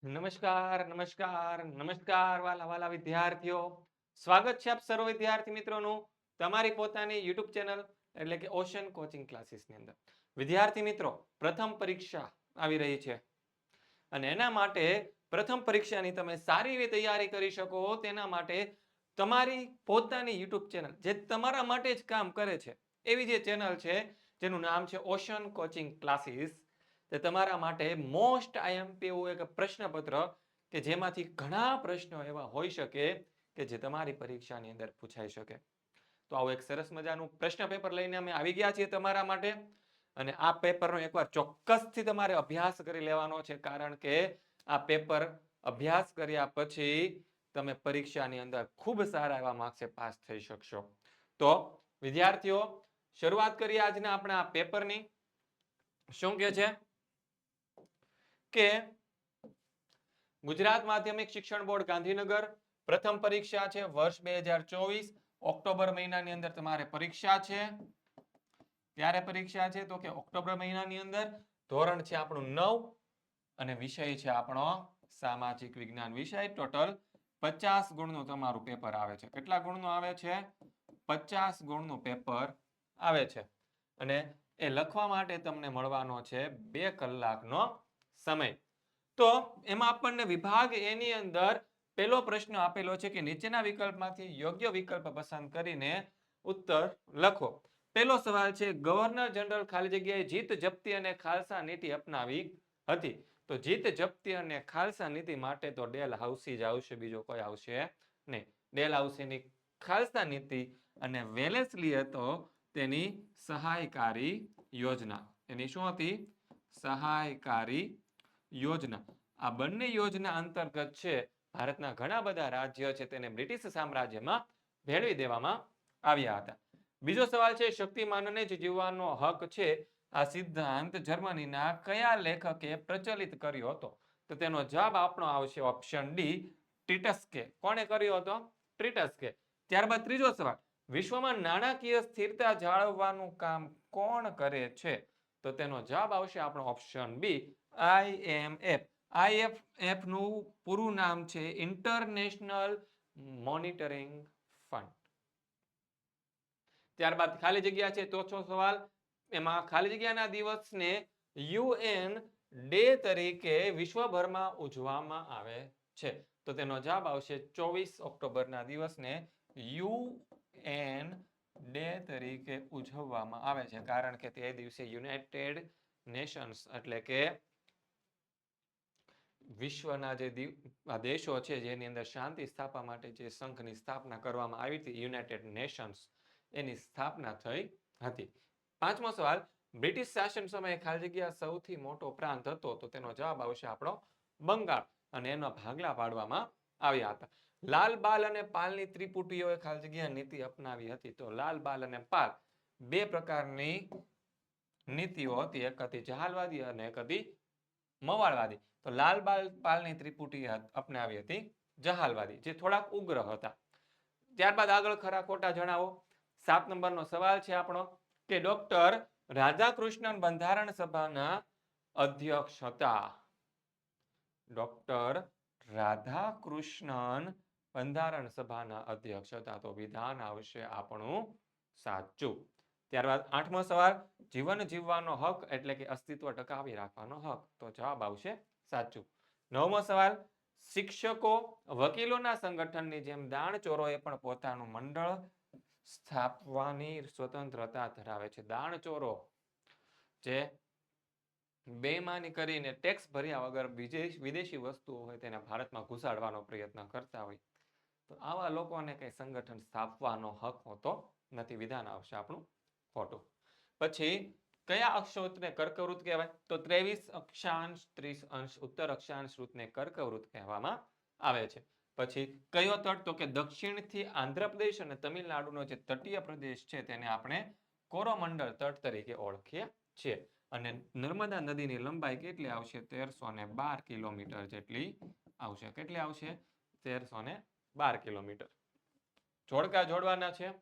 નમસ્કાર નમસ્કાર નમસ્કાર વાલા વાલા વિદ્યાર્થીઓ, સ્વાગત છે આપ સર્વ વિદ્યાર્થી મિત્રોનું તમારી પોતાની યુટ્યુબ ચેનલ એટલે કે ઓશન કોચિંગ ક્લાસીસની અંદર. વિદ્યાર્થી મિત્રો, પ્રથમ પરીક્ષા આવી રહી છે અને એના માટે પ્રથમ પરીક્ષાની તમે સારી એવી તૈયારી કરી શકો તેના માટે તમારી પોતાની યુટ્યુબ ચેનલ જે તમારા માટે જ કામ કરે છે એવી જે ચેનલ છે જેનું નામ છે ઓશન કોચિંગ ક્લાસીસ, તે તમારા માટે મોસ્ટ આઈએમપી એવું એક પ્રશ્નપત્ર કે જેમાંથી ઘણા પ્રશ્નો એવા હોઈ શકે કે જે તમારી પરીક્ષાની અંદર પૂછાઈ શકે. તો આવું એક સરસ મજાનું પ્રશ્ન પેપર લઈને અમે આવી ગયા છીએ તમારા માટે અને આ પેપરનો એકવાર ચોક્કસથી તમારે અભ્યાસ કરી લેવાનો છે, કારણ કે આ પેપર અભ્યાસ કર્યા પછી તમે પરીક્ષાની અંદર ખૂબ સારા એવા માર્ક્સે પાસ થઈ શકશો. તો વિદ્યાર્થીઓ, શરૂઆત કરીએ આજના આપણા આ પેપરની. શું કહે છે કે ગુજરાત માધ્યમિક શિક્ષણ બોર્ડ ગાંધીનગર પ્રથમ પરીક્ષા છે વર્ષ 2024 ઓક્ટોબર મહિનાની અંદર તમારે પરીક્ષા છે. ત્યારે પરીક્ષા છે તો કે ઓક્ટોબર મહિનાની અંદર. ધોરણ છે આપણું 9 અને વિષય છે આપણો સામાજિક વિજ્ઞાન વિષય. ટોટલ 50 ગુણનું તમારું પેપર આવે છે. કેટલા ગુણનું આવે છે? 50 ગુણનું પેપર આવે છે અને એ લખવા માટે તમને મળવાનો છે 2 કલાકનો સમય. તો એમાં આપણને વિભાગ એની અંદર પહેલો પ્રશ્ન આપેલો છે કે નીચેના વિકલ્પમાંથી યોગ્ય વિકલ્પ પસંદ કરીને ઉત્તર લખો. પહેલો સવાલ છે, ગવર્નર જનરલ ખાલી જગ્યાએ જીત જપ્તી અને ખાલસા નીતિ અપનાવી હતી. તો જીત જપ્તી અને ખાલસા નીતિ માટે તો ડેલ હાઉસી જ આવશે, બીજો કોઈ આવશે નહીં. ડેલ હાઉસીની ખાલસા નીતિ અને વેલેસ્લી હતો તેની સહાયકારી યોજના. એની શું હતી? સહાયકારી યોજના. આ બંને યોજના અંતર્ગત છે ભારતના ઘણા બધા રાજ્ય છે તેને બ્રિટિશ સામ્રાજ્યમાં ભેળવી દેવામાં આવ્યા હતા. બીજો સવાલ છે, શક્તિમાનને જ જીવવાનો હક છે આ સિદ્ધાંત જર્મનીના કયા લેખકે પ્રચલિત કર્યો હતો? તો તેનો જવાબ આપણો આવશે ઓપ્શન ડી, ટીટસ્કે. કોણે કર્યો હતો? ટીટસ્કે. ત્યારબાદ ત્રીજો સવાલ, વિશ્વમાં નાણાકીય સ્થિરતા જાળવવાનું કામ કોણ કરે છે? તો તેનો જવાબ આવશે આપણો ઓપ્શન બી, IMF. IMF નું પૂરું નામ છે ઇન્ટરનેશનલ મોનિટરિંગ ફંડ. ત્યારબાદ ખાલી જગ્યા છે ચોથો સવાલ. એમાં ખાલી જગ્યાના દિવસને UN ડે તરીકે વિશ્વભરમાં ઉજવવામાં આવે છે. તો તેનો જવાબ આવશે 24 ઓક્ટોબરના દિવસને UN ડે તરીકે ઉજવવામાં આવે છે, કારણ કે તે દિવસે યુનાઇટેડ નેશન્સ એટલે કે વિશ્વના જે દેશો છે જેની અંદર શાંતિ સ્થાપવા માટે જે સંઘની સ્થાપના કરવામાં આવી હતી, યુનાઇટેડ નેશન્સ, એની સ્થાપના થઈ હતી. પાંચમો સવાલ, બ્રિટિશ શાસન સમયે ખાલી જગ્યા સૌથી મોટો પ્રાંત હતો? તો તેનો જવાબ આવશે આપણો બંગાળ અને એના ભાગલા પાડવામાં આવ્યા હતા. લાલ, બાલ અને પાલની ત્રિપુટીઓએ ખાલી જગ્યા નીતિ અપનાવી હતી. તો લાલ, બાલ અને પાલ બે પ્રકારની નીતિઓ હતી. એક હતી જહાલવાદી અને એક હતી મવાળવાદી. તો લાલ, બાલ, પાલની ત્રિપુટી અપનાવી હતી જહાલવાદી, જે થોડાક ઉગ્ર હતા. ત્યારબાદ આગળ ખરા ખોટા જણાવો. 7 નંબરનો સવાલ છે આપણો કે ડોક્ટર રાધાકૃષ્ણન બંધારણ સભાના અધ્યક્ષ હતા. ડોક્ટર રાધાકૃષ્ણન બંધારણ સભાના અધ્યક્ષ હતા. તો વિધાન આવશે આપણું સાચું. ત્યારબાદ 8મો સવાલ, જીવન જીવવાનો હક એટલે કે અસ્તિત્વ ટકાવી રાખવાનો હક. તો જવાબ આવશે સાચું. 9મો સવાલ, શિક્ષકો વકીલોના સંગઠનની જેમ દાણચોરોએ પણ પોતાનું મંડળ સ્થાપવાની સ્વતંત્રતા ધરાવે છે. દાણચોરો જે બેઈમાની કરીને ટેક્સ ભર્યા વગર વિદેશી વસ્તુઓ હોય તેને ભારતમાં ઘુસાડવાનો પ્રયત્ન કરતા હોય, તો આવા લોકોને કઈ સંગઠન સ્થાપવાનો હક હોતો નથી. વિધાન આવશે આપણું ખોટું. પછી કયા અક્ષવૃતને કર્કવૃત કહેવાય? તો 23 અક્ષાંશ 30 અંશ ઉત્તર અક્ષાંશ વૃતને કર્કવૃત કહેવામાં આવે છે. પછી કયો તટ? તો કે દક્ષિણથી આંધ્રપ્રદેશ અને તમિલનાડુનો જે તટીય પ્રદેશ છે તેને આપણે કોરોમંડળ તટ તરીકે ઓળખીએ છીએ. અને નર્મદા નદીની લંબાઈ કેટલી આવશે? 1312 કિલોમીટર જેટલી આવશે. કેટલી આવશે? 1312 કિલોમીટર. જોડકા જોડવાના છે.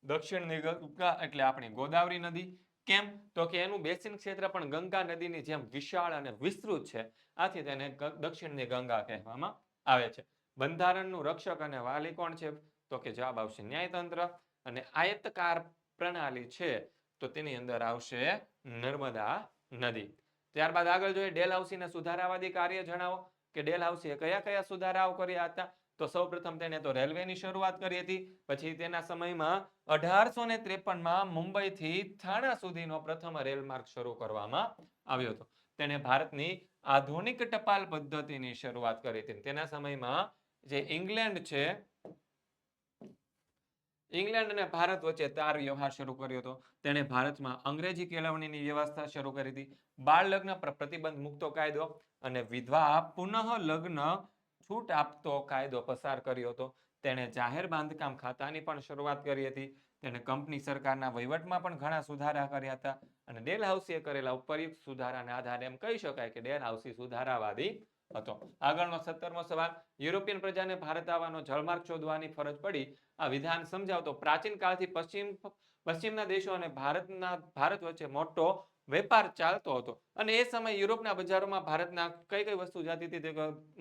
દક્ષિણની ગંગા એટલે આપણી ગોદાવરી નદી, કેમ? તો કે એનું બેસિન ક્ષેત્ર પણ ગંગા નદીની જેમ વિશાળ અને વિસ્તૃત છે. આથી તેને દક્ષિણની ગંગા કહેવામાં આવે છે. બંધારણનું રક્ષક અને વાલી કોણ છે? તો કે જવાબ આવશે ન્યાયતંત્ર. અને આયતકાર પ્રણાલી છે તો તેની અંદર આવશે નર્મદા નદી. ત્યારબાદ આગળ જોઈએ ડેલહાઉસીના સુધારાવાદી કાર્ય જણાવો કે ડેલહાઉસીએ કયા કયા સુધારાઓ કર્યા હતા. તો સૌપ્રથમ તેને તો રેલવેની શરૂઆત કરી હતી. પછી તેના સમયમાં 1853માં મુંબઈથી થાણા સુધીનો પ્રથમ રેલમાર્ગ શરૂ કરવામાં આવ્યો હતો. તેને ભારતની આધુનિક ટપાલ પદ્ધતિની શરૂઆત કરી હતી. તેના સમયમાં જે ઇંગ્લેન્ડ છે, ઇંગ્લેન્ડ અને ભારત વચ્ચે તાર વ્યવહાર શરૂ કર્યો હતો. તેણે ભારતમાં અંગ્રેજી કેળવણીની વ્યવસ્થા શરૂ કરી હતી. બાળ લગ્ન પર પ્રતિબંધ મૂકતો કાયદો અને વિધવા પુનઃ લગ્ન છૂટ આપતો કાયદો પસાર કર્યો હતો. તેણે જાહેર બાંધકામ ખાતાની પણ શરૂઆત કરી હતી. તેણે કંપની સરકારના વહીવટમાં પણ ઘણા સુધારા કર્યા હતા. અને ડેલહાઉસીએ કરેલા ઉપરયુક્ત સુધારાના આધારે એમ કહી શકાય કે ડેલહાઉસી સુધારાવાદી હતો. આગળનો 17મો સવાલ, યુરોપિયન પ્રજાને ભારત આવવાનો જળમાર્ગ શોધવાની ફરજ પડી. આ વિધાન સમજાવતો. પ્રાચીન કાળથી પશ્ચિમના દેશો અને ભારત વચ્ચે મોટો વેપાર ચાલતો હતો. અને એ સમયે યુરોપના બજારોમાં ભારતના કઈ કઈ વસ્તુ જતી હતી?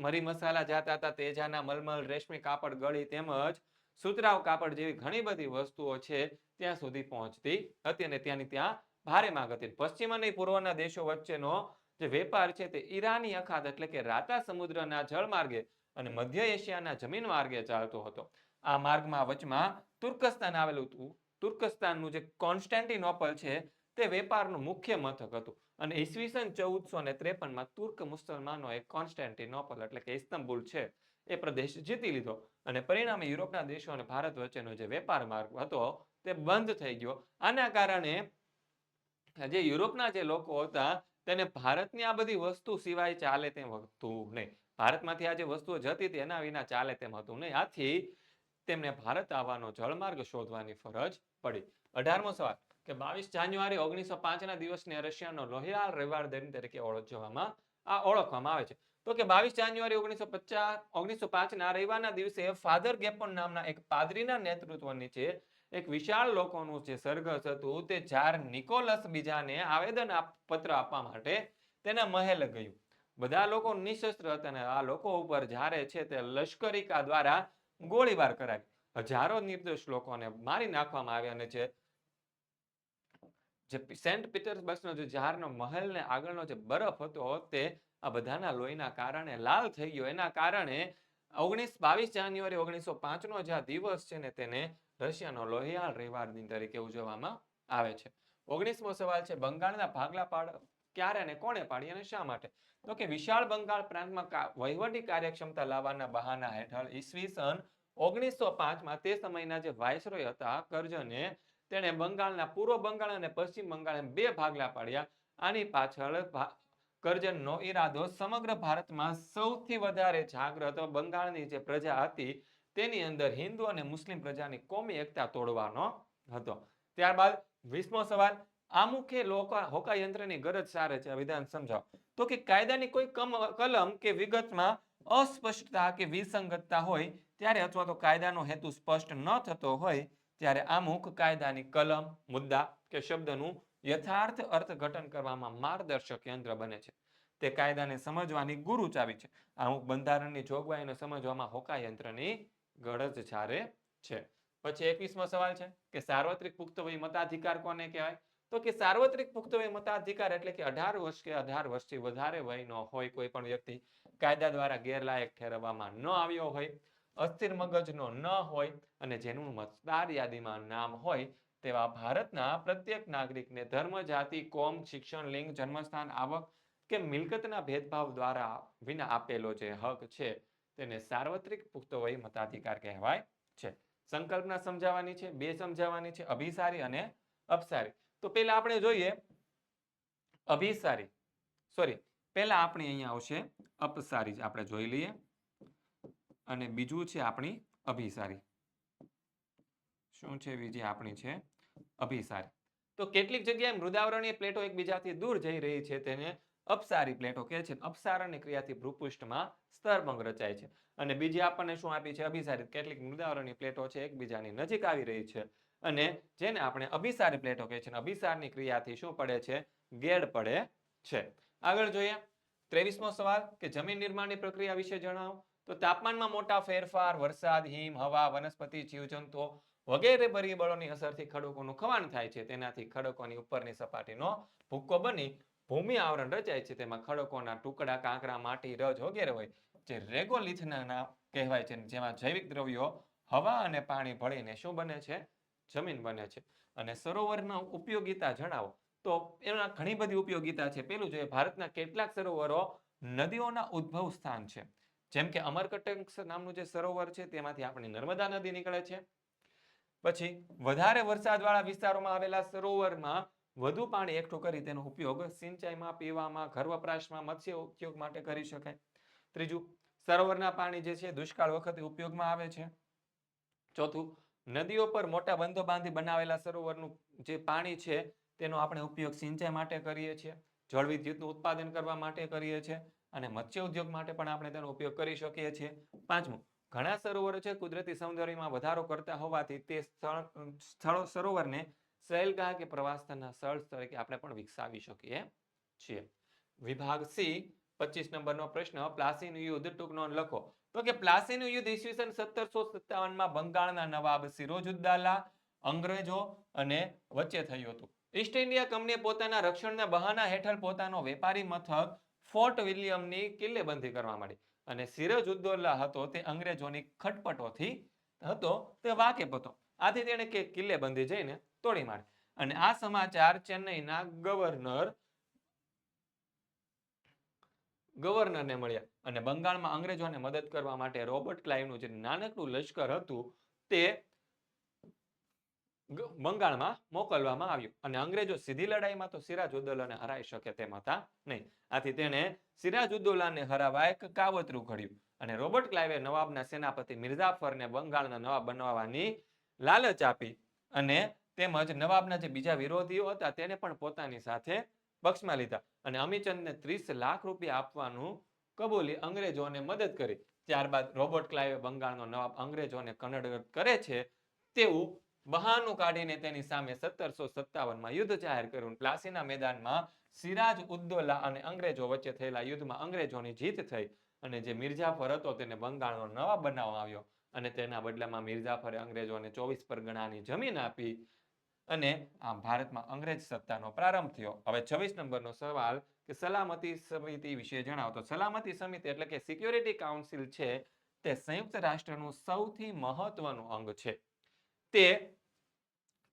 મરી મસાલા જતા હતા, તેજાના મલમલ, રેશમી કાપડ, ગળી તેમજ સુતરાઉ કાપડ જેવી ઘણી બધી વસ્તુઓ છે ત્યાં સુધી પહોંચતી હતી અને ત્યાંની ત્યાં ભારે માંગ હતી. પશ્ચિમ અને પૂર્વના દેશો વચ્ચેનો જે વેપાર છે તે ઈરાની અખાત એટલે કે રાતા સમુદ્રના જળમાર્ગે અને મધ્ય એશિયાના જમીન માર્ગે ચાલતો હતો. આ માર્ગમાં વચમાં તુર્કસ્તાન આવેલું હતું. તુર્કસ્તાનનું જે કોન્સ્ટેન્ટિનોપલ છે તે વેપારનું મુખ્ય મથક હતું. અને ઈસવીસન 1453માં તુર્ક મુસલમાનોએ કોન્સ્ટેન્ટિનોપલ એટલે કે ઇસ્તંબુલ છે એ પ્રદેશ જીતી લીધો. અને પરિણામે યુરોપના દેશો અને ભારત વચ્ચેનો જે વેપાર માર્ગ હતો તે બંધ થઈ ગયો. આના કારણે જે યુરોપના જે લોકો હતા તેને ભારતની આ બધી વસ્તુ સિવાય ચાલે તેમ હતું નહીં. ભારતમાંથી આ જે વસ્તુઓ જતી હતી એના વિના ચાલે તેમ હતું નહીં. આથી તેમને ભારત આવવાનો જળમાર્ગ શોધવાની ફરજ પડી. 18મો સવાલ કે 22 જાન્યુઆરી 1905ના દિવસને રશિયાનો લોહિયાળ રવિવાર દિન તરીકે ઓળખવામાં આવે છે. તો કે 22 જાન્યુઆરી 1905ના રવિવારના દિવસે ફાધર ગેપોન નામના એક પાદરીના નેતૃત્વ નીચે એક વિશાળ લોકોનું જે સરઘસ હતું તે ઝાર નિકોલસ બીજાને આવેદન પત્ર આપવા માટે તેના મહેલ ગયું. બધા લોકો નિશસ્ત્ર હતા અને આ લોકો ઉપર ઝારે છે તે લશ્કરિકા દ્વારા ગોળીબાર કરાવી. હજારો નિર્દોષ લોકોને મારી નાખવામાં આવ્યા અને જે સેન્ટ પીટર્સબર્ગનો જે ઝારનો મહેલને આગળનો જે બરફ હતો તે આ બધાના લોહીના કારણે લાલ થઈ ગયો. એના કારણે 22 જાન્યુઆરી 1905નો જે આ દિવસ છે ને તેને રશિયાનો લોહિયાળ રવિવાર દિન તરીકે ઉજવવામાં આવે છે. 19મો સવાલ છે બંગાળના ભાગલા ક્યારે અને કોણે પાડી અને શા માટે? તો કે વિશાળ બંગાળ પ્રાંતમાં વહીવટી કાર્યક્ષમતા લાવવાના બહાના હેઠળ ઈસવીસન 1905માં તે સમયના જે વાઇસરોય હતા કરજને તેણે બંગાળના પૂર્વ બંગાળ અને પશ્ચિમ બંગાળ એમ બે ભાગલા પાડ્યા. આની પાછળ કરજનનો ઈરાદો સમગ્ર ભારતમાં સૌથી વધારે જાગ્રત બંગાળની જે પ્રજા હતી તેની અંદર હિન્દુ અને મુસ્લિમ પ્રજાની કોમી એકતા તોડવાનો હતો. ત્યારબાદ 20મો સવાલ આમુખે હોકાયંત્રની ગરજ સારે છે. વિધાન સમજાવો. તો કે કાયદાની કોઈ કલમ કે વિગતમાં અસ્પષ્ટતા કે વિસંગતતા હોય ત્યારે અથવા તો કાયદાનો હેતુ સ્પષ્ટ ન થતો હોય ત્યારે આમુખ કાયદાની કલમ, મુદ્દા કે શબ્દનું યથાર્થ અર્થઘટન કરવામાં માર્ગદર્શક યંત્ર બને છે. તે કાયદાને સમજવાની ગુરુ ચાવી છે. અમુક બંધારણની જોગવાઈને સમજવામાં હોકાયંત્રની ગરજ સારે છે. પછી 21મો સવાલ છે કે સાર્વત્રિક પુખ્ત વય મતાધિકાર કોને કહેવાય? તો કે સાર્વત્રિક પુખ્ત વય મતાધિકાર એટલે કે 18 વર્ષ કે 18 વર્ષથી વધારે વયનો હોય કોઈ પણ વ્યક્તિ કાયદા દ્વારા ગેરલાયક ઠેરવવામાં ન આવ્યો હોય, અસ્થિર મગજનો ન હોય અને જેનું મતદાર યાદીમાં નામ હોય તેવા ભારતના પ્રત્યેક નાગરિકને ધર્મ, જાતિ, કોમ, શિક્ષણ, લિંગ, જન્મસ્થાન, આવક કે મિલકતના ભેદભાવ દ્વારા વિના આપેલો જે હક છે તેને સાર્વત્રિક પુખ્ત વય મતાધિકાર કહેવાય છે. સંકલ્પના સમજાવવાની છે, બે સમજાવવાની છે, અભિસારી અને અપસારી. તો પહેલા આપણે જોઈએ અભિસારી, પહેલા આપણે અહીંયા આવશે અપસારી આપણે જોઈ લઈએ અને બીજું છે આપણી અભિસારી. શું છે બીજી આપણી છે અભિસારી. તો કેટલીક જગ્યાએ મૃદાવરણીય પ્લેટો એકબીજાથી દૂર જઈ રહી છે તેને અપસારી પ્લેટો કહે છે. અપસારણની ક્રિયાથી ભૂપૃષ્ઠમાં સ્તરભંગ રચાય છે. અને બીજી આપણને શું આપી છે અભિસારી. કેટલીક મૃદાવરણીય પ્લેટો છે એકબીજાની નજીક આવી રહી છે અને જેને આપણે અભિસારી પ્લેટો કહે છે. અભિસારની ક્રિયાથી શું પડે છે? ગેડ પડે છે. આગળ જોઈએ 23મો સવાલ કે જમીન નિર્માણની પ્રક્રિયા વિશે જણાવો. તો તાપમાનમાં મોટા ફેરફાર, વરસાદ, હિમ, હવા, વનસ્પતિ, જીવજંતુઓ વગેરે પરિબળોની અસરથી ખડકોનું ખવાણ થાય છે. તેનાથી ખડકોની ઉપરની સપાટીનો ભૂક્કો બની ભૂમિ આવરણ રચાય છે. તેમાં ખડકોના ટુકડા, કાંકરા, માટી, રજ વગેરે હોય જે રેગોલિથના કહેવાય છે. જેમાં જૈવિક દ્રવ્યો હવા અને પાણી ભળીને શું બને છે? જમીન બને છે. અને સરોવરના ઉપયોગિતા જણાવો. તો એના ઘણી બધી ઉપયોગિતા છે. પેલું જોઈએ ભારતના કેટલાક સરોવરો નદીઓના ઉદ્ભવ સ્થાન છે. જેમ કે અમરકંટક નામનું જે સરોવર છે તેમાંથી આપણી નર્મદા નદી નીકળે છે. પછી વધારે વરસાદવાળા વિસ્તારોમાં આવેલા સરોવરમાં વધુ પાણી એકઠું કરી તેનો ઉપયોગ સિંચાઈમાં, પીવામાં, ઘર વપરાશમાં, મત્સ્ય ઉદ્યોગ માટે કરી શકાય. ત્રીજું, સરોવરના પાણી જે છે દુષ્કાળ વખતે ઉપયોગમાં આવે છે. ચોથું, નદીઓ પર મોટા બંધો બાંધી બનાવેલા સરોવરનું જે પાણી છે તેનો આપણે ઉપયોગ સિંચાઈ માટે કરીએ છીએ, જળ વિદ્યુતનું ઉત્પાદન કરવા માટે કરીએ છીએ અને મત્સ્ય ઉદ્યોગ માટે પણ આપણે તેનો ઉપયોગ કરી શકીએ છીએ. પાંચમું, ઘણા સરોવરો છે કુદરતી સૌંદર્યમાં વધારો કરતા હોવાથી તે સરોવરને સહેલગાહ કે પ્રવાસના સ્થળ તરીકે આપણે પણ વિકસાવી શકીએ છીએ. વિભાગ સી 25 નંબરનો પ્રશ્ન, પ્લાસીનું યુદ્ધ ટૂંક નોંધ લખો. તો કે પ્લાસીનું યુદ્ધ ઈસવીસન 1757માં બંગાળના નવાબ સિરોજુદ્દૌલા અંગ્રેજો અને વચ્ચે થયું હતું. ઈસ્ટ ઇન્ડિયા કંપનીએ પોતાના રક્ષણના બહાના હેઠળ પોતાનો વેપારી મથક ફોર્ટ વિલિયમની કિલ્લેબંધી કરવા માંડી અને સિરાજુદ્દૌલા હતો તે અંગ્રેજોની ખટપટોથી હતો તે વાકેફ હતો. આથી તેણે કે કિલ્લેબંધી જઈને તોડી મારી. અને આ સમાચાર ચેન્નઈના ગવર્નરને મળ્યા અને બંગાળમાં અંગ્રેજોને મદદ કરવા માટે રોબર્ટ ક્લાઇવનું જે નાનકડું લશ્કર હતું તે બંગાળમાં મોકલવામાં આવ્યું અને અંગ્રેજો સીધી લડાઈમાં તો સિરાજુદ્દૌલાને હરાઈ શકે તેમ હતા નહીં. આથી તેણે સિરાજુદ્દૌલાને હરાવવા એક કાવતરું ઘડ્યું અને રોબર્ટ ક્લાઇવે નવાબના સેનાપતિ મિર્ઝાફરને બંગાળના નવાબ બનાવવાની લાલચ આપી અને તેમજ નવાબના જે બીજા વિરોધીઓ હતા તેને પણ પોતાની સાથે પક્ષમાં લીધા અને અમીચંદને 30 લાખ રૂપિયા આપવાનું કબૂલી અંગ્રેજોને મદદ કરી. ત્યારબાદ રોબર્ટ ક્લાઇવે બંગાળનો નવાબ અંગ્રેજોને કનડગત કરે છે તેવું બહાનું કાઢીને તેની સામે 1757માં યુદ્ધ જાહેર કર્યું. પ્લાસીના મેદાનમાં સિરાજઉદ્દૌલા અને અંગ્રેજો વચ્ચે થયેલા યુદ્ધમાં અંગ્રેજોની જીત થઈ અને જે મિર્ઝાફર હતો તેને બંગાળનો નવાબ બનાવવામાં આવ્યો અને તેના બદલામાં મિર્ઝાફરે અંગ્રેજોને 24 પરગણાની જમીન આપી અને આમ ભારતમાં અંગ્રેજ સત્તાનો પ્રારંભ થયો. હવે 26 નંબરનો સવાલ કે સલામતી સમિતિ વિશે જણાવો. તો સલામતી સમિતિ એટલે કે સિક્યોરિટી કાઉન્સિલ છે તે સંયુક્ત રાષ્ટ્રનું સૌથી મહત્વનું અંગ છે. તે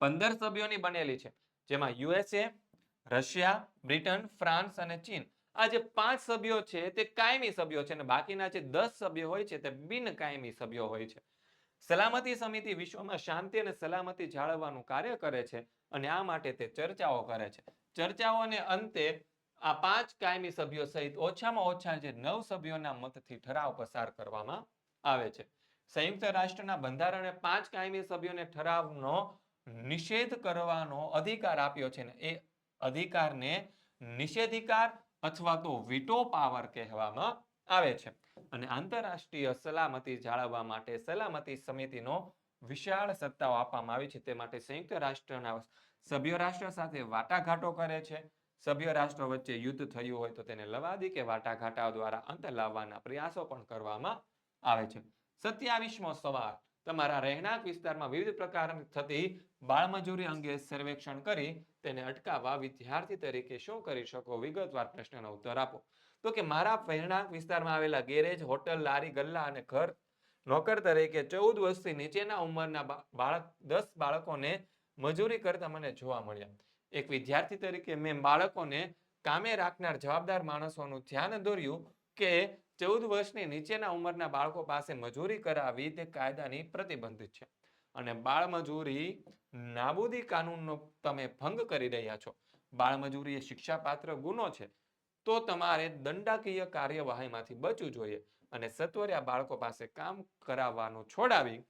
15 સભ્યોની બનેલી છે જેમાં યુએસએ, રશિયા, બ્રિટન, ફ્રાન્સ અને ચીન આ જે 5 સભ્યો છે તે કાયમી સભ્યો છે અને બાકીના જે 10 સભ્યો હોય છે તે બિનકાયમી સભ્યો હોય છે. સલામતી સમિતિ વિશ્વમાં શાંતિ અને સલામતી જાળવવાનું કાર્ય કરે છે અને આ માટે તે ચર્ચાઓ કરે છે. ચર્ચાઓને અંતે આ 5 કાયમી સભ્યો સહિત ઓછામાં ઓછા જે 9 સભ્યોના મતથી ઠરાવ પસાર કરવામાં આવે છે. સંયુક્ત રાષ્ટ્રના બંધારણે 5 કાયમી સભ્યોને ઠરાવનો નિષેધ કરવાનો અધિકાર આપ્યો છે ને એ અધિકારને નિષેધાધિકાર અથવા તો વીટો પાવર કહેવામાં આવે છે. અને આંતરરાષ્ટ્રીય સલામતી જાળવવા માટે સલામતી સમિતિનો વિશાળ સત્તાઓ આપવામાં આવી છે. તે માટે સંયુક્ત રાષ્ટ્રના સભ્ય રાષ્ટ્ર સાથે વાટાઘાટો કરે છે. સભ્ય રાષ્ટ્રો વચ્ચે યુદ્ધ થયું હોય તો તેને લવાદી કે વાટાઘાટા દ્વારા અંત લાવવાના પ્રયાસો પણ કરવામાં આવે છે. 27મો સવાલ, તમારા રહેણાંક વિસ્તારમાં વિવિધ પ્રકારની થતી બાળમજૂરી અંગે સર્વેક્ષણ કરી તેને અટકાવવા વિદ્યાર્થી તરીકે શું કરી શકો? વિગતવાર પ્રશ્નનો ઉત્તર આપો. તો કે મારા રહેણાંક વિસ્તારમાં આવેલા ગેરેજ, હોટલ, લારી, ગલ્લા અને ઘર નોકર તરીકે 14 વર્ષથી નીચેના ઉંમરના 10 બાળકોને મજૂરી કરતા મને જોવા મળ્યા. એક વિદ્યાર્થી તરીકે મેં બાળકોને કામે રાખનાર જવાબદાર માણસોનું ધ્યાન દોર્યું કે 14 વર્ષની નીચેના ઉંમરના બાળકો પાસે મજૂરી કરાવવી તે કાયદાની પ્રતિબંધિત છે અને બાળમજૂરી નાબૂદી કાનૂનનો તમે ભંગ કરી રહ્યા છો. બાળમજૂરી એ શિક્ષાપાત્ર ગુનો છે તો તમારે દંડાકીય કાર્યવાહીમાંથી બચવું જોઈએ અને સત્વરે આ બાળકો પાસે કામ કરાવવાનું છોડાવી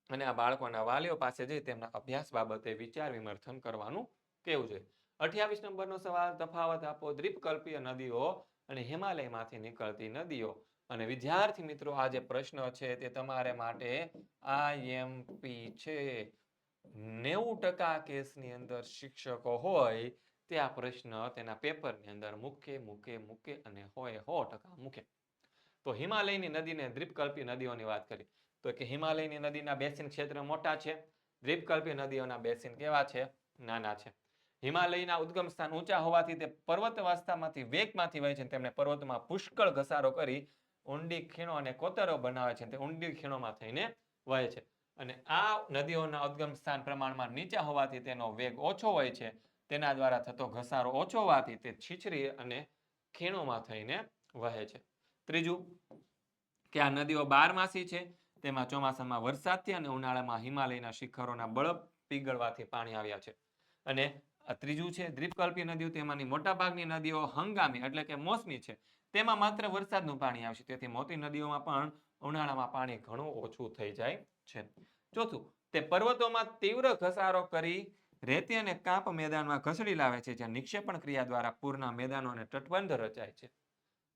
અને આ બાળકોના વાલીઓ પાસે જઈ તેમના અભ્યાસ બાબતે વિચાર વિમર્થન કરવાનું કહેવું જોઈએ. 28 નંબરનો સવાલ, તફાવત આપો દ્વીપકલ્પીય નદીઓ અને હિમાલયમાંથી નીકળતી નદીઓ. અને વિદ્યાર્થી મિત્રો આ જે પ્રશ્ન છે તે તમારે માટે IMP છે. 90% કેસની અંદર શિક્ષકો હોય તે આ પ્રશ્ન તેના પેપરની અંદર મૂકે અને હોય 100% મૂકે. તો હિમાલયની નદીને દ્વીપકલ્પી નદીઓની વાત કરી તો કે હિમાલયની નદીના બેસિન ક્ષેત્ર મોટા છે, દ્વીપકલ્પી નદીઓના બેસિન કેવા છે? નાના છે. હિમાલયના ઉદ્ગમ સ્થાન ઊંચા હોવાથી તે પર્વત વાસ્તામાંથી વેગમાંથી વહે છે. તેમણે પર્વતમાં પુષ્કળ ઘસારો કરી ઊંડી ખીણો અને કોતરો બનાવે છે. તે ઊંડી ખીણોમાં થઈને વહે છે. અને આ નદીઓના ઉદ્ગમ સ્થાન પ્રમાણમાં નીચા હોવાથી તેનો વેગ ઓછો હોય છે. તેના દ્વારા થતો ઘસારો ઓછો હોવાથી તે છીછરી અને ખીણોમાં થઈને વહે છે. ત્રીજું કે આ નદીઓ 12માસી છે. તેમાં ચોમાસામાં વરસાદથી અને ઉનાળામાં હિમાલયના શિખરોના બળફ પીગળવાથી પાણી આવ્યા છે. અને ત્રીજું છે દ્વીપકલ્પી નદીઓ. તેમાંની મોટાભાગની નદીઓ હંગામી એટલે કે મોસમી છે. તેમાં માત્ર વરસાદનું પાણી આવશે. તેથી મોટી નદીઓમાં પણ ઉનાળામાં પાણી ઘણું ઓછું થઈ જાય છે. ચોથું, તે પર્વતોમાં તીવ્ર ઘસારો કરી રેતી અને કાંપ મેદાનમાં ઘસડી લાવે છે. જ્યાં નિક્ષેપણ ક્રિયા દ્વારા પૂરના મેદાનો અને તટબંધ રચાય છે.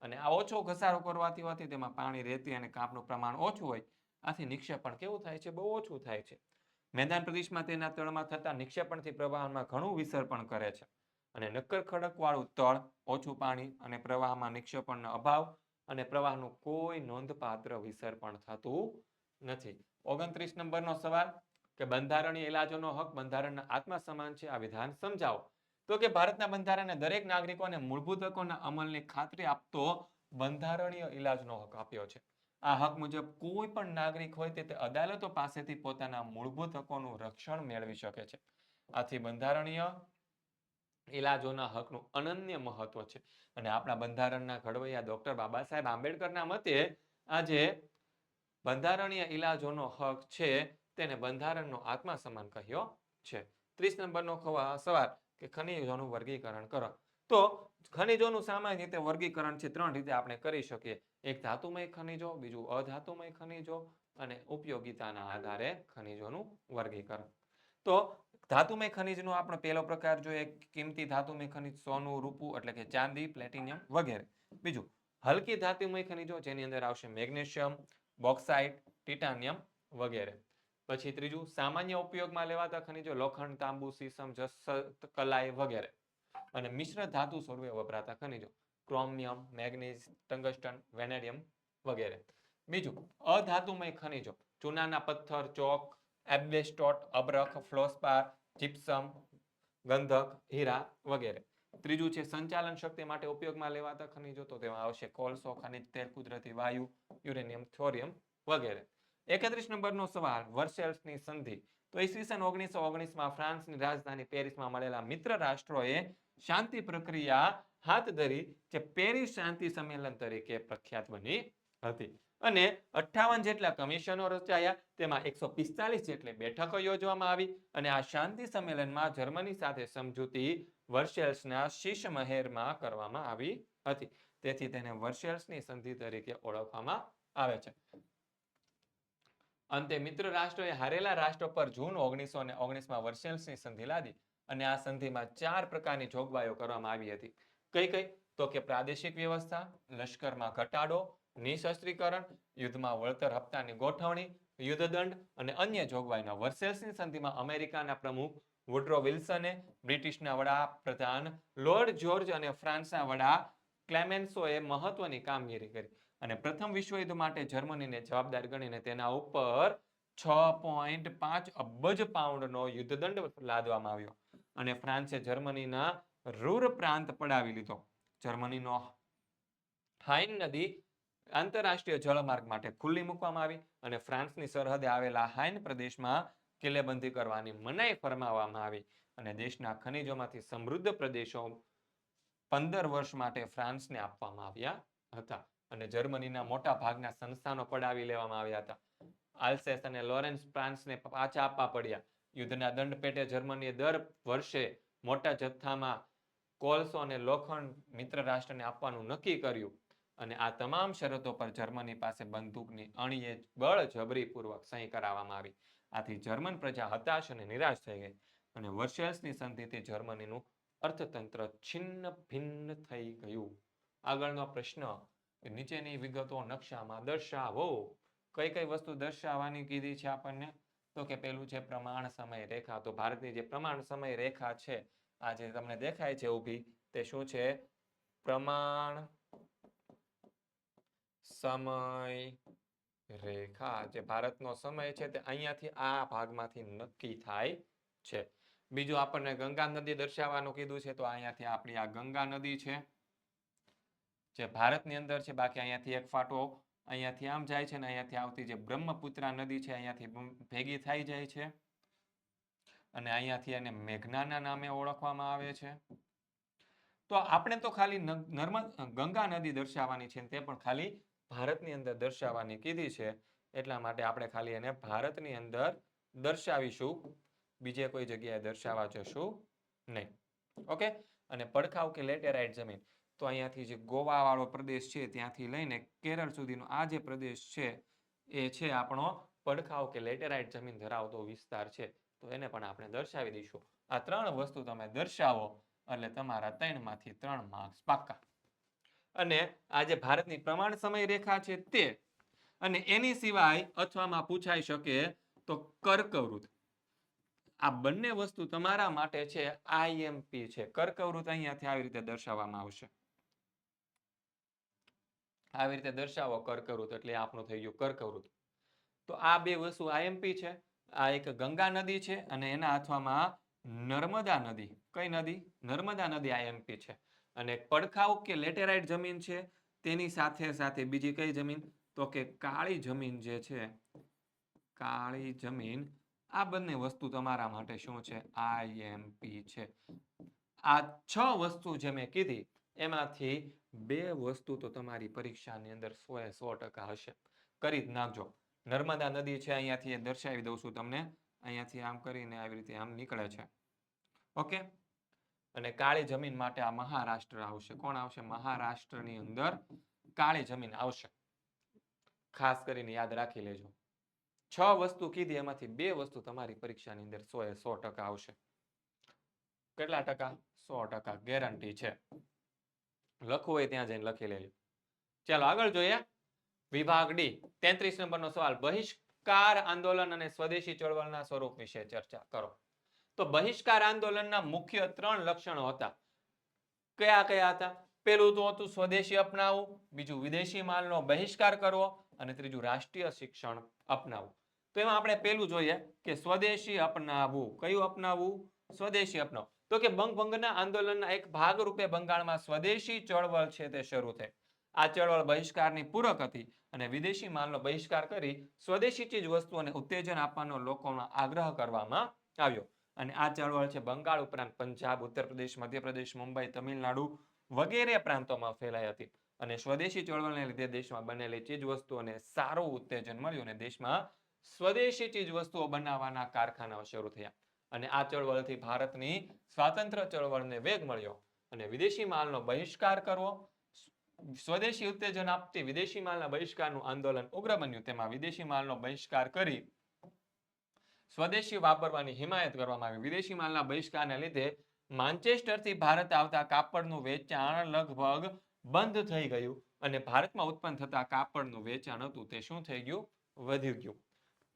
અને આ ઓછો ઘસારો કરવાથી હોવાથી તેમાં પાણી, રેતી અને કાંપનું પ્રમાણ ઓછું હોય. આથી નિક્ષેપણ કેવું થાય છે? બહુ ઓછું થાય છે. મેદાન પ્રદેશમાં તેના તળમાં થતા નિક્ષેપણથી પ્રવાહમાં ઘણું વિસર્પણ કરે છે. અને નક્કર ખડકવાળું તળ, ઓછું પાણી અને પ્રવાહમાં નિક્ષેપણનો અભાવ અને પ્રવાહનું કોઈ નોંધપાત્ર વિસર્પણ થતું નથી. 29 નંબરનો સવાલ કે બંધારણીય ઇલાજોનો હક બંધારણના આત્મા સમાન છે. આ વિધાન સમજાવો. તો કે ભારતના બંધારણને દરેક નાગરિકોને મૂળભૂત હકોના અમલની ખાતરી આપતો બંધારણીય ઇલાજનો હક આપ્યો છે. આ હક મુજબ કોઈ પણ નાગરિક હોય તે અદાલતો પાસેથી પોતાના મૂળભૂત હકોનું રક્ષણ મેળવી શકે છે. આથી બંધારણીય ઇલાજોના હકનું અનન્ય મહત્વ છે. અને આપણા બંધારણના ઘડવૈયા ડોક્ટર બાબા સાહેબ આંબેડકરના મતે આજે બંધારણીય ઇલાજોનો હક છે તેને બંધારણનો આત્મા સમાન કહ્યો છે. 30 નંબરનો સવાલ કે ખનિજોનું વર્ગીકરણ કરો. તો ખનિજોનું સામાન્ય રીતે વર્ગીકરણ છે 3 રીતે આપણે કરી શકીએ. એક ધાતુમય ખનિજો, બીજું અધાતુમય ખનિજો અને ઉપયોગિતાના આધારે ખનિજોનું વર્ગીકરણ. તો ધાતુમય ખનિજનો આપણો પહેલો પ્રકાર જોઈએ કિંમતી ધાતુમય ખનિજ સોનું, રૂપું એટલે કે ચાંદી, પ્લેટિનિયમ વગેરે. બીજું હલકી ધાતુમય ખનિજો જેની અંદર આવશે મેગ્નેશિયમ, બોક્સાઇટ, ટિટાનિયમ વગેરે. પછી ત્રીજું સામાન્ય ઉપયોગમાં લેવાતા ખનિજો લોખંડ, તાંબુ, સીસમ, જસ્ત, કલાઈ વગેરે. અને મિશ્ર ધાતુ સ્વરૂપે વપરાતા ખનિજો ક્રોમિયમ, મેગ્નીઝ, ટંગસ્ટન, વેનેડિયમ વગેરે. બીજું અધાતુમય ખનિજો ચૂનાના પથ્થર, ચોક, એસ્બેસ્ટોસ, અબરખ, ફ્લોસ્પાર, જીપ્સમ, ગંધક, હીરા વગેરે. ત્રીજું છે સંચાલન શક્તિ માટે ઉપયોગમાં લેવાતા ખનિજો. તો તેમાં આવશે કોલસો, ખનિજ તેલ, કુદરતી વાયુ, યુરેનિયમ, થોરિયમ વગેરે. 31 નંબરનો સવાલ વર્સેલ્સની સંધિ. તો ઈસવીસન 1919માં ફ્રાન્સની રાજધાની પેરિસમાં મળેલા મિત્ર રાષ્ટ્રોએ શાંતિ પ્રક્રિયા હાથ ધરી જે પેરિસ શાંતિ સંમેલન તરીકે પ્રખ્યાત બની હતી. અને 58 જેટલા કમિશનો રચાયા. તેમાં 145 જેટલી બેઠકો યોજવામાં આવી. અને આ શાંતિ સંમેલનમાં જર્મની સાથે સમજૂતી વર્સેલ્સના શીશમહેરમાં કરવામાં આવી હતી. તેથી તેને વર્સેલ્સની સંધિ તરીકે ઓળખવામાં આવે છે. અંતે મિત્ર રાષ્ટ્રોએ હારેલા રાષ્ટ્રો પર જૂન 1919માં વર્સેલ્સની સંધિ લાદી. અને આ સંધિમાં 4 પ્રકારની જોગવાઈઓ કરવામાં આવી હતી. કઈ કઈ? તો કે પ્રાદેશિક વ્યવસ્થા, લશ્કરમાં ઘટાડો, નિઃશસ્ત્રીકરણ, યુદ્ધમાં વળતર હપ્તાની ગોઠવણી, યુદ્ધદંડ અને અન્ય જોગવાઈનો. વર્સેલ્સની સંધિમાં અમેરિકાના પ્રમુખ વુડરો વિલ્સને, બ્રિટિશના વડાપ્રધાન લોર્ડ જ્યોર્જ અને ફ્રાન્સના વડા ક્લેમેન્સોએ મહત્વની કામગીરી કરી. અને પ્રથમ વિશ્વયુદ્ધ માટે જર્મનીને જવાબદાર ગણીને તેના ઉપર 6.5 અબજ પાઉન્ડનો યુદ્ધદંડ લાદવામાં આવ્યો. અને ફ્રાન્સે જર્મનીના રૂર પ્રાંત પડાવી લીધો. જર્મનીનો હાઇન નદી આંતરરાષ્ટ્રીય જળમાર્ગ માટે ખુલ્લી મૂકવામાં આવી. અને ફ્રાન્સની સરહદે આવેલા હાઇન પ્રદેશમાં કિલ્લેબંધી કરવાની મનાઈ ફરમાવવામાં આવી. અને દેશના ખનિજોમાંથી સમૃદ્ધ પ્રદેશો 15 વર્ષ માટે ફ્રાન્સને આપવામાં આવ્યા હતા. અને જર્મનીના મોટા ભાગના સંસ્થાનો પડાવી લેવામાં આવ્યા હતા. આલ્સેસ અને લોરેન્સ ફ્રાન્સને પાછા આપવા પડ્યા. યુદ્ધના દંડ પેટે જર્મનીએ દર વર્ષે મોટા જથ્થામાં કોલસો અને લોખંડ મિત્ર રાષ્ટ્રને આપવાનું નક્કી કર્યું. અને આ તમામ શરતો પર જર્મની પાસે બંદૂકની અણીએ બળજબરીપૂર્વક સહી કરાવવામાં આવી. આથી જર્મન પ્રજા હતાશ અને નિરાશ થઈ ગઈ. અને વર્સેલ્સની સંધિથી જર્મનીનું અર્થતંત્ર છિન્ન ભિન્ન થઈ ગયું. આગળનો પ્રશ્ન નીચેની વિગતો નકશામાં દર્શાવો. કઈ કઈ વસ્તુ દર્શાવવાની કીધી છે આપણને? તો તો કે પેલું છે પ્રમાણ સમય રેખા. તો ભારતની જે પ્રમાણ સમય રેખા છે આ જે તમને દેખાય છે ઊભી તે શું છે? પ્રમાણ સમય રેખા. જે ભારતનો સમય છે તે અહીંયાથી આ ભાગમાંથી નક્કી થાય છે. બીજું આપણને ગંગા નદી દર્શાવવાનું કીધું છે તો અહીંયાથી આપણી આ ગંગા નદી છે જે ભારતની અંદર છે. બાકી અહીંયાથી એક ફાટો અહીંયાથી આમ જાય છે ને અહીંયાથી આવતી જે બ્રહ્મપુત્રા નદી છે અહીંયાથી ભેગી થઈ જાય છે અને અહીંયાથી એને મેઘનાના નામે ઓળખવામાં આવે છે. તો આપણે તો ખાલી ગંગા નદી દર્શાવવાની છે તે પણ ખાલી ભારતની અંદર દર્શાવવાની કીધી છે એટલા માટે આપણે ખાલી એને ભારતની અંદર દર્શાવીશું, બીજે કોઈ જગ્યાએ દર્શાવવા જશું નહીં. ઓકે. અને પડખાવ કે લેટેરાઇટ જમીન તો અહીંયાથી જે ગોવા વાળો પ્રદેશ છે ત્યાંથી લઈને કેરળ સુધીનો આ જે પ્રદેશ છે એ છે આપણો પડખાવ કે લેટેરાઇટ જમીન ધરાવતો વિસ્તાર છે. તો એને પણ આપણે દર્શાવી દઈશું. આ ત્રણ વસ્તુ તમે દર્શાવો એટલે તમારા 3 માંથી 3 માર્ક્સ પાક્કા. અને આ જે ભારતની પ્રમાણ સમય રેખા છે તે અને એની સિવાય અથવામાં પૂછાઈ શકે તો કર્કવૃત. આ બંને વસ્તુ તમારા માટે છે આઈએમપી છે. કર્કવૃત અહીંયાથી આવી રીતે દર્શાવવામાં આવશે. આવી રીતે દર્શાવો કર્કવૃત એટલે આપણું થઈ ગયું કર્કવૃત. તો આ બે વસ્તુ આઈએમપી છે. આ એક ગંગા નદી છે અને એના અથવામાં નર્મદા નદી. કઈ નદી? નર્મદા નદી આઈએમપી છે. અને પડખાવ કે લેટેરાઇટ જમીન છે તેની સાથે સાથે બીજી કઈ જમીન? તો કે કાળી જમીન જે છે, કાળી જમીન. આ બંને વસ્તુ તમારા માટે શું છે? આઈએમપી છે. આ 6 વસ્તુ જે મેં કીધી એમાંથી 2 વસ્તુ તો તમારી પરીક્ષાની અંદર 100% હશે. કરી જ નાખજો. નર્મદા નદી છે અહીંયાથી દર્શાવી દઉં છું તમને. અહીંયાથી આમ કરીને આવી રીતે આમ નીકળે છે. ઓકે. અને કાળી જમીન માટે આ મહારાષ્ટ્ર આવશે. કોણ આવશે? મહારાષ્ટ્રની અંદર કાળી જમીન આવશે. ખાસ કરીને યાદ રાખી લેજો. 6 વસ્તુ કીધી એમાંથી 2 વસ્તુ તમારી પરીક્ષાની અંદર 100% આવશે. કેટલા ટકા? 100% ગેરંટી છે. લખવું હોય ત્યાં જઈને લખી લેજો. ચાલો આગળ જોઈએ. વિભાગ ડી 33 નંબરનો સવાલ. બહિષ્કાર આંદોલન અને સ્વદેશી ચળવળના સ્વરૂપ વિશે ચર્ચા કરો. તો બહિષ્કાર આંદોલનના મુખ્ય 3 લક્ષણો હતા. કયા કયા હતા? પેલું તો હતું સ્વદેશી અપનાવવું, બીજું વિદેશી માલનો બહિષ્કાર કરવો અને ત્રીજું રાષ્ટ્રીય શિક્ષણ અપનાવવું. તો એમાં આપણે પેલું જોઈએ કે સ્વદેશી અપનાવવું. કયું અપનાવવું? સ્વદેશી અપનાવવું. તો કે બંગભંગના આંદોલનના એક ભાગરૂપે બંગાળમાં સ્વદેશી ચળવળ છે તે શરૂ થઈ. આ ચળવળ બહિષ્કારની પૂરક હતી અને વિદેશી માલનો બહિષ્કાર કરી સ્વદેશી ચીજ વસ્તુઓને ઉત્તેજન આપવાનો લોકોનો આગ્રહ કરવામાં આવ્યો. અને આ ચળવળ છે બંગાળ ઉપરાંત પંજાબ, ઉત્તર પ્રદેશ, મધ્યપ્રદેશ, મુંબઈ, તમિલનાડુ વગેરે પ્રાંતોમાં ફેલાઈ હતી. અને સ્વદેશી ચળવળને લીધે દેશમાં બનેલી ચીજ વસ્તુઓને સારું ઉત્તેજન મળ્યું અને દેશમાં સ્વદેશી ચીજ વસ્તુઓ બનાવવાના કારખાનાઓ શરૂ થયા. અને આ ચળવળથી ભારતની સ્વાતંત્ર્ય ચળવળને વેગ મળ્યો અને વિદેશી માલનો બહિષ્કાર કરવો. સ્વદેશી ઉત્તેજન આપતી વિદેશી માલના બહિષ્કારનું આંદોલન ઉગ્ર બન્યું. તેમાં વિદેશી માલનો બહિષ્કાર કરી સ્વદેશી વાપરવાની હિમાયત કરવામાં આવી. વિદેશી માલના બહિષ્કારને લીધે માન્ચેસ્ટરથી ભારત આવતા કાપડનું વેચાણ લગભગ બંધ થઈ ગયું અને ભારતમાં ઉત્પન્ન થતા કાપડનું વેચાણ હતું તે શું થઈ ગયું? વધી ગયું.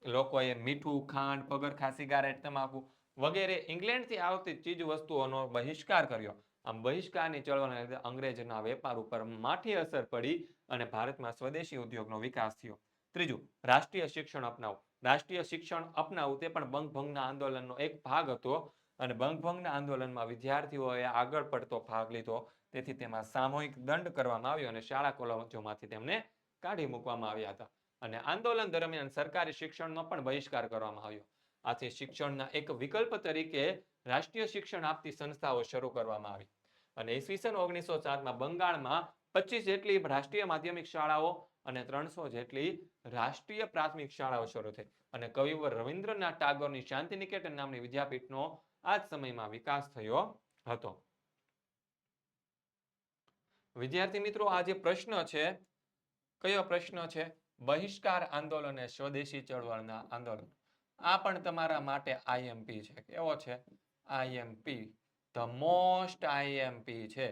લોકોએ મીઠું, ખાંડ, પગરખાં, સિગારેટ, તમાકુ વગેરે ઇંગ્લેન્ડથી આવતી ચીજ વસ્તુઓનો બહિષ્કાર કર્યો. આમ બહિષ્કારની ચળવળને લીધે અંગ્રેજના વેપાર ઉપર માઠી અસર પડી અને ભારતમાં સ્વદેશી ઉદ્યોગનો વિકાસ થયો. ત્રીજું, રાષ્ટ્રીય શિક્ષણ અપનાવવું. રાષ્ટ્રીય શિક્ષણ અપનાવવું તે પણ બંગભંગના આંદોલનનો એક ભાગ હતો અને બંગભંગના આંદોલનમાં વિદ્યાર્થીઓએ આગળ પડતો ભાગ લીધો તેથી તેમાં સામૂહિક દંડ કરવામાં આવ્યો અને શાળા કોલેજોમાંથી તેમને કાઢી મૂકવામાં આવ્યા હતા. અને આંદોલન દરમિયાન સરકારી શિક્ષણનો પણ બહિષ્કાર કરવામાં આવ્યો. આથી શિક્ષણના એક વિકલ્પ તરીકે રાષ્ટ્રીય શિક્ષણ આપતી સંસ્થાઓ શરૂ કરવામાં આવી. અને ઈસવીસન 1907માં બંગાળમાં 25 જેટલી રાષ્ટ્રીય માધ્યમિક શાળાઓ અને 300 જેટલી રાષ્ટ્રીય પ્રાથમિક શાળાઓ શરૂ થઈ. અને કવિવર રવિન્દ્રનાથ ટાગોરની શાંતિનિકેતન નામની વિદ્યાપીઠનો આ જ સમયમાં વિકાસ થયો હતો. વિદ્યાર્થી મિત્રો, આ જે પ્રશ્ન છે, કયો પ્રશ્ન છે? બહિષ્કાર આંદોલન અને સ્વદેશી ચળવળના આંદોલન. આ પણ તમારા માટે આઈએમપી છે. કેવો છે? આઈએમપી. ધ મોસ્ટ આઈએમપી છે.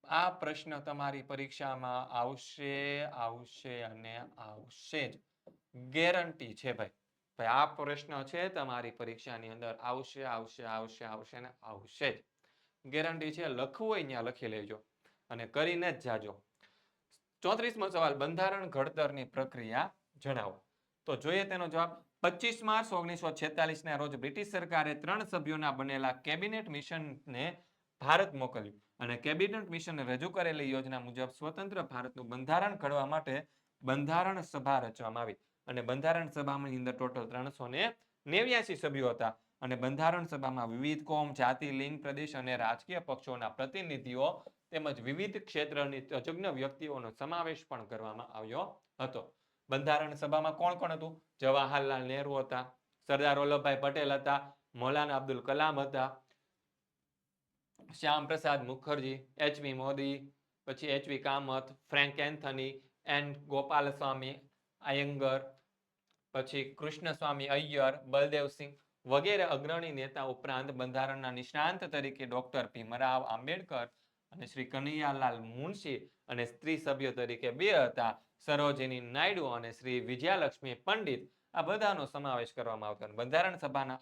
આ પ્રશ્ન તમારી પરીક્ષામાં આવશે આવશે અને આવશે જ. ગેરંટી છે ભાઈ. ભાઈ આ પ્રશ્ન છે તમારી પરીક્ષાની અંદર આવશે આવશે આવશે આવશે ને આવશે જ, ગેરંટી છે. લખવું હોય ત્યાં લખી લેજો અને કરીને જ જાજો. 34મો સવાલ, બંધારણ ઘડતરની પ્રક્રિયા જણાવો. તો જોઈએ તેનો જવાબ. 25 માર્ચ 1946 ના રોજ બ્રિટિશ સરકારે 3 સભ્યોના બનેલા કેબિનેટ મિશનને ભારત મોકલ્યું અને કેબિનેટ મિશને રજૂ કરેલી યોજના મુજબ સ્વતંત્ર ભારતનું બંધારણ ઘડવા માટે બંધારણ સભા રચવામાં આવી અને બંધારણ સભાની અંદર ટોટલ 389 સભ્યો હતા અને બંધારણ સભામાં વિવિધ કોમ, જાતિ, લિંગ, પ્રદેશ અને રાજકીય પક્ષોના પ્રતિનિધિઓ તેમજ વિવિધ ક્ષેત્રની તજજ્ઞ વ્યક્તિઓનો સમાવેશ પણ કરવામાં આવ્યો હતો. બંધારણ સભામાં કોણ કોણ હતું? જવાહરલાલ નહેરુ હતા, સરદાર વલ્લભભાઈ પટેલ હતા, મૌલાના અબ્દુલ કલામ હતા, શ્યામ પ્રસાદ મુખર્જી, એચ.વી. મોદી, પછી એચ.વી. કામત, ફ્રેન્ક એન્થની, એન ગોપાલસ્વામી અયંગર, પછી કૃષ્ણસ્વામી અય્યર, બલદેવસિંહ વગેરે અગ્રણી નેતા ઉપરાંત બંધારણના નિષ્ણાંત તરીકે ડોક્ટર ભીમરાવ આંબેડકર અને શ્રી કનૈયાલાલ મુનશી અને સ્ત્રી સભ્યો તરીકે 2 હતા, સરોજિની નાયડુ અને શ્રી વિજયાલક્ષ્મી પંડિત. આ બધાનો સમાવેશ કરવામાં આવતો. બંધારણ સભાના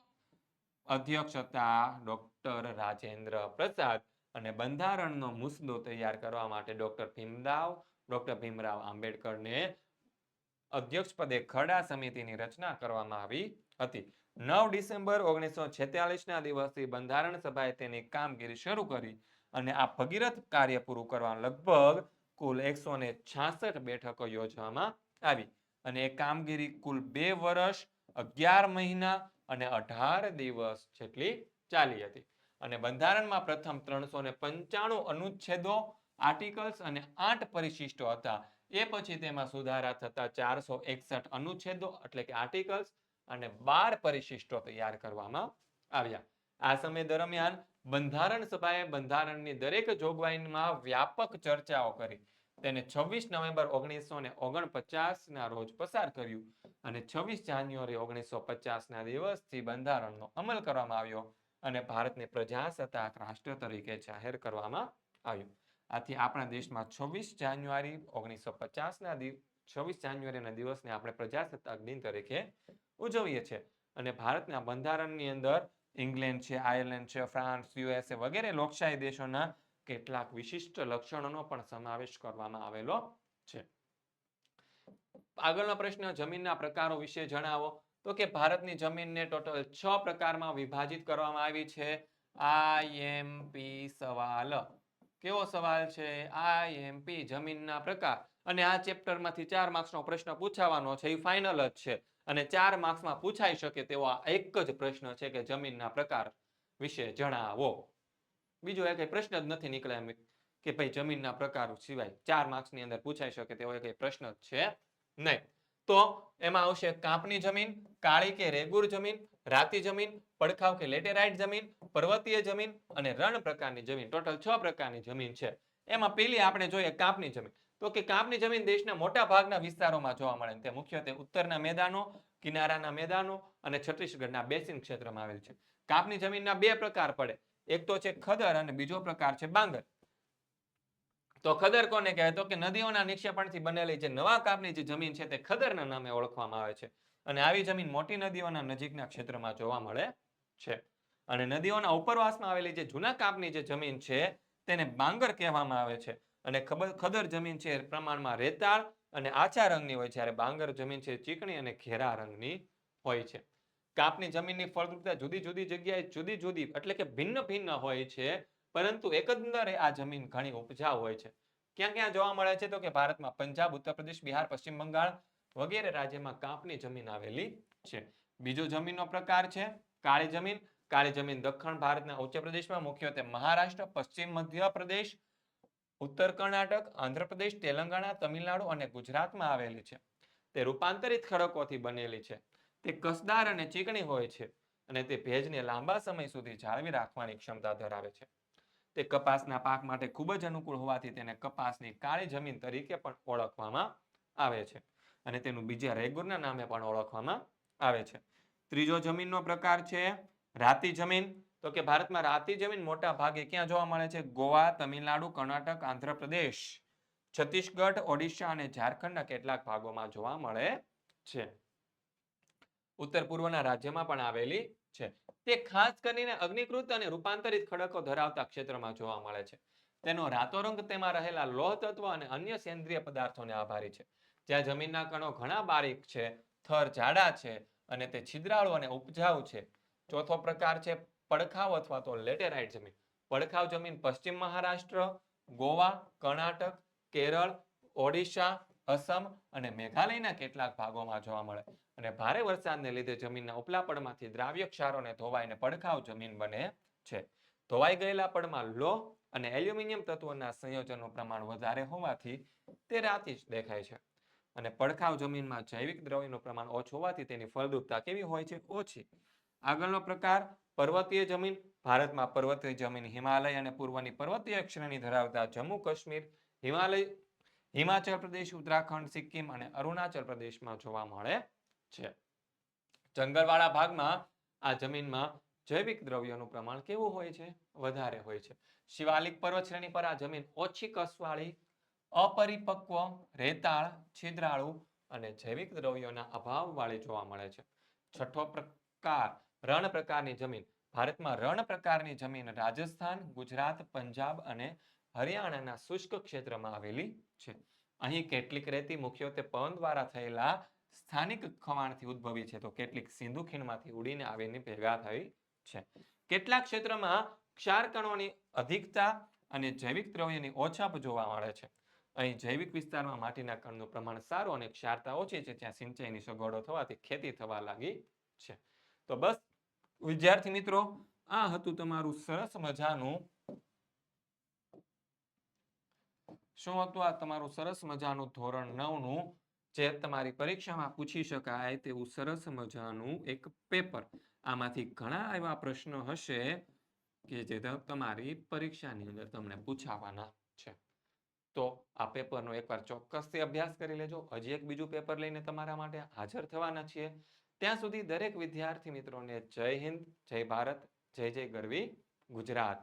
અધ્યક્ષ હતા ડોક્ટર રાજેન્દ્ર પ્રસાદ અને બંધારણનો મુસદ્દો તૈયાર કરવા માટે ડોક્ટર ભીમરાવ આંબેડકરને અધ્યક્ષ પદે ખરડા સમિતિની રચના કરવામાં આવી હતી. 9 ડિસેમ્બર 1946 ના દિવસથી બંધારણ સભાએ તેની કામગીરી શરૂ કરી અને આ ભગીરથ કાર્ય પૂરું કરવા લગભગ કુલ 166 બેઠકો યોજવામાં આવી અને એ કામગીરી કુલ 2 વર્ષ 11 મહિના અને 18 દિવસ જેટલી ચાલી હતી અને બંધારણમાં પ્રથમ 395 અનુચ્છેદો, આર્ટિકલ્સ અને 8 પરિશિષ્ટો હતા. એ પછી તેમાં સુધારા થતા 461 અનુચ્છેદો એટલે કે આર્ટિકલ્સ અને 12 પરિશિષ્ટો તૈયાર કરવામાં આવ્યા. આ સમય દરમિયાન બંધારણ સભાએ બંધારણની દરેક જોગવાઈમાં વ્યાપક ચર્ચાઓ કરી. તેને 26 નવેમ્બર 1949 ના રોજ પસાર કર્યું અને 26 જાન્યુઆરી 1950 ના દિવસથી બંધારણનો અમલ કરવામાં આવ્યો અને ભારતને પ્રજાસત્તાક રાષ્ટ્ર તરીકે જાહેર કરવામાં આવ્યું. આથી આપણા દેશમાં 26 જાન્યુઆરી 1950ના દિવસને આપણે પ્રજાસત્તાક દિન તરીકે ઉજવીએ છીએ અને ભારતના બંધારણની અંદર ઇંગ્લેન્ડ છે, આયર્લેન્ડ છે, ફ્રાન્સ, યુએસએ વગેરે લોકશાહી દેશોના કેટલાક વિશિષ્ટ લક્ષણોનો પણ સમાવેશ કરવામાં આવેલો છે. આગળનો પ્રશ્ન, જમીનના પ્રકારો વિશે જણાવો. તો કે ભારતની જમીનને ટોટલ 6 પ્રકારમાં વિભાજિત કરવામાં આવી છે. આઈએમપી સવાલ. કેવો સવાલ છે? આઈએમપી, જમીનના પ્રકાર. અને આ ચેપ્ટરમાંથી 4 માર્ક્સનો પ્રશ્ન પૂછાવાનો છે, એ ફાઇનલ જ છે અને 4 માર્ક્સમાં પૂછાઈ શકે તેવો આ એક જ પ્રશ્ન છે કે જમીનના પ્રકાર વિશે જણાવો. બીજો એક પ્રશ્ન જ નથી નીકળે એમ કે ભાઈ જમીનના પ્રકાર સિવાય 4 માર્ક્સની અંદર પૂછાઈ શકે તેવો એક પ્રશ્ન જ છે નહીં. તો એમાં આવશે કાંપની જમીન, કાળી કે રેગુર જમીન, રાતી જમીન, પડખાવ કે લેટેરાઇટ જમીન, પર્વતીય જમીન અને રણ પ્રકારની જમીન. ટોટલ 6 પ્રકારની જમીન છે. એમાં પેલી આપણે જોઈએ કાંપની જમીન. તો કે કાંપની જમીન દેશના મોટા ભાગના વિસ્તારોમાં જોવા મળે. તે મુખ્યત્વે ઉત્તરના મેદાનો, કિનારાના મેદાનો અને છત્તીસગઢના બેસિન ક્ષેત્રમાં આવેલ છે. કાંપની જમીનના 2 પ્રકાર પડે. એક તો છે ખદર અને બીજો પ્રકાર છે બાંગર. તો ખદર કોને કહેવાય? તો કે નદીઓના નિક્ષેપણથી બનેલી જે નવા કાપની જે જમીન છે તે ખદરના નામે ઓળખવામાં આવે છે અને આવી જમીન મોટી નદીઓના નજીકના ક્ષેત્રમાં જોવા મળે છે અને નદીઓના ઉપરવાસમાં આવેલી જે જૂના કાપની જે જમીન છે તેને બાંગર કહેવામાં આવે છે અને ખદર જમીન છે પ્રમાણમાં રેતાળ અને આછા રંગની હોય, જ્યારે બાંગર જમીન છે ચીકણી અને ઘેરા રંગની હોય છે. કાપની જમીનની ફળદ્રુપતા જુદી જુદી જગ્યાએ જુદી જુદી એટલે કે ભિન્ન ભિન્ન હોય છે, પરંતુ એકંદરે આ જમીન ઘણી ઉપજાઉ હોય છે. ક્યાં ક્યાં જોવા મળે છે? તો કે ભારતમાં પંજાબ, ઉત્તર પ્રદેશ, બિહાર, પશ્ચિમ બંગાળ વગેરે રાજ્યમાં કાપની જમીન આવેલી છે. બીજો જમીનનો પ્રકાર છે કાળી જમીન. કાળી જમીન દક્ષિણ ભારતના ઉચ્ચ પ્રદેશમાં મુખ્યત્વે મહારાષ્ટ્ર, પશ્ચિમ મધ્ય પ્રદેશ, ઉત્તર કર્ણાટક, આંધ્રપ્રદેશ, તેલંગાણા, તમિલનાડુ અને ગુજરાતમાં આવેલી છે. તે રૂપાંતરિત ખડકોથી બનેલી છે. તે કસદાર અને ચીકણી હોય છે અને તે ભેજને લાંબા સમય સુધી જાળવી રાખવાની ક્ષમતા ધરાવે છે. તે કપાસના પાક માટે ખૂબ જ અનુકૂળ હોવાથી તેને કપાસની કાળી જમીન તરીકે પણ ઓળખવામાં આવે છે અને તેનું બીજા રેગુરના નામે પણ ઓળખવામાં આવે છે. ત્રીજો જમીનનો પ્રકાર છે રાતી જમીન. તો કે ભારતમાં રાતી જમીન મોટા ભાગે ક્યાં જોવા મળે છે? ગોવા, તમિલનાડુ, કર્ણાટક, આંધ્રપ્રદેશ, છત્તીસગઢ, ઓડિશા અને ઝારખંડના કેટલાક ભાગોમાં જોવા મળે છે. ઉત્તર પૂર્વના રાજ્યમાં પણ આવેલી છે. તે ખાસ કરીને અગ્નિકૃત અને રૂપાંતરિત ખડકો ધરાવતા ક્ષેત્રમાં જોવા મળે છે. તેનો રાતો રંગ તેમાં રહેલા લોહ તત્વ અને અન્ય સેન્દ્રિય પદાર્થોને આભારી છે. જ્યાં જમીનના કણો ઘણા બારીક છે, થર જાડા છે અને તે છિદ્રાળુ અને ઉપજાઉ છે. ચોથો પ્રકાર છે પડખાવ અથવા તો લેટેરાઇટ જમીન. પડખાવ જમીન પશ્ચિમ મહારાષ્ટ્ર, ગોવા, કર્ણાટક, કેરળ, ઓડિશા, અસમ અને મેઘાલયના કેટલાક ભાગોમાં જોવા મળે અને ભારે વરસાદને લીધે જમીનના ઉપલા પડમાંથી દ્રાવ્ય ક્ષારોને ધોવાઈને પડખાવ જમીન બને છે. ધોવાઈ ગયેલા પડમાં લોહ અને એલ્યુમિનિયમ તત્વોના સંયોજનનું પ્રમાણ વધારે હોવાથી તે રાતી જ દેખાય છે. અને પડખાવ જમીનમાં જૈવિક દ્રવ્યનું પ્રમાણ ઓછું હોવાથી તેની ફળદ્રુપતા કેવી હોય છે? ઓછી. આગળનો પ્રકાર પર્વતીય જમીન. ભારતમાં પર્વતીય જમીન હિમાલય અને પૂર્વની પર્વતીય શ્રેણી ધરાવતા જમ્મુ કાશ્મીર, હિમાચલ પ્રદેશ, ઉત્તરાખંડ, સિક્કિમ અને અરુણાચલ પ્રદેશમાં જોવા મળે છે. જંગલવાળા ભાગમાં આ જમીનમાં જૈવિક દ્રવ્યોનું પ્રમાણ કેવું હોય છે? વધારે હોય છે. શિવાલિક પર્વત શ્રેણી પર આ જમીન ઓછી કસવાળી, અપરિપક્વ, રેતાળ, છિદ્રાળુ અને જૈવિક દ્રવ્યોના અભાવવાળી જોવા મળે છે. છઠ્ઠો પ્રકાર રણ પ્રકારની જમીન. ભારતમાં રણ પ્રકારની જમીન રાજસ્થાન, ગુજરાત, પંજાબ અને હરિયાણાના શુષ્ક ક્ષેત્રમાં આવેલી છે. અહીં કેટલીક રેતી મુખ્યત્વે પવન દ્વારા થયેલા સ્થાનિક ખવાણથી ઉદ્ભવી છે, તો કેટલીક સિંધુ ખીણમાંથી ઉડીને આવીને ભેગા થઈ છે. કેટલાક ક્ષેત્રમાં ક્ષાર કણોની અધિકતા અને જૈવિક દ્રવ્યની ઓછાપ જોવા મળે છે. અહીં જૈવિક વિસ્તારમાં માટીના કણનું પ્રમાણ સારું અને ક્ષારતા ઓછી છે, જ્યાં સિંચાઈની સગવડો થવાથી ખેતી થવા લાગી છે. તો બસ વિદ્યાર્થી મિત્રો, આ હતું તમારું સરસ મજાનું શું હતું? આ તમારું સરસ મજાનું ધોરણ 9 નું જે તમારી પરીક્ષામાં પૂછી શકાય તેવું સરસ મજાનું એક પેપર. આમાંથી ઘણા એવા પ્રશ્નો હશે કે જે તમારી પરીક્ષાની અંદર તમને પૂછાવાના છે. તો આ પેપરનો એકવાર ચોક્કસથી અભ્યાસ કરી લેજો. હજી એક બીજું પેપર લઈને તમારા માટે હાજર થવાના છીએ. ત્યાં સુધી દરેક વિદ્યાર્થી મિત્રોને જય હિન્દ, જય ભારત, જય જય ગરવી ગુજરાત.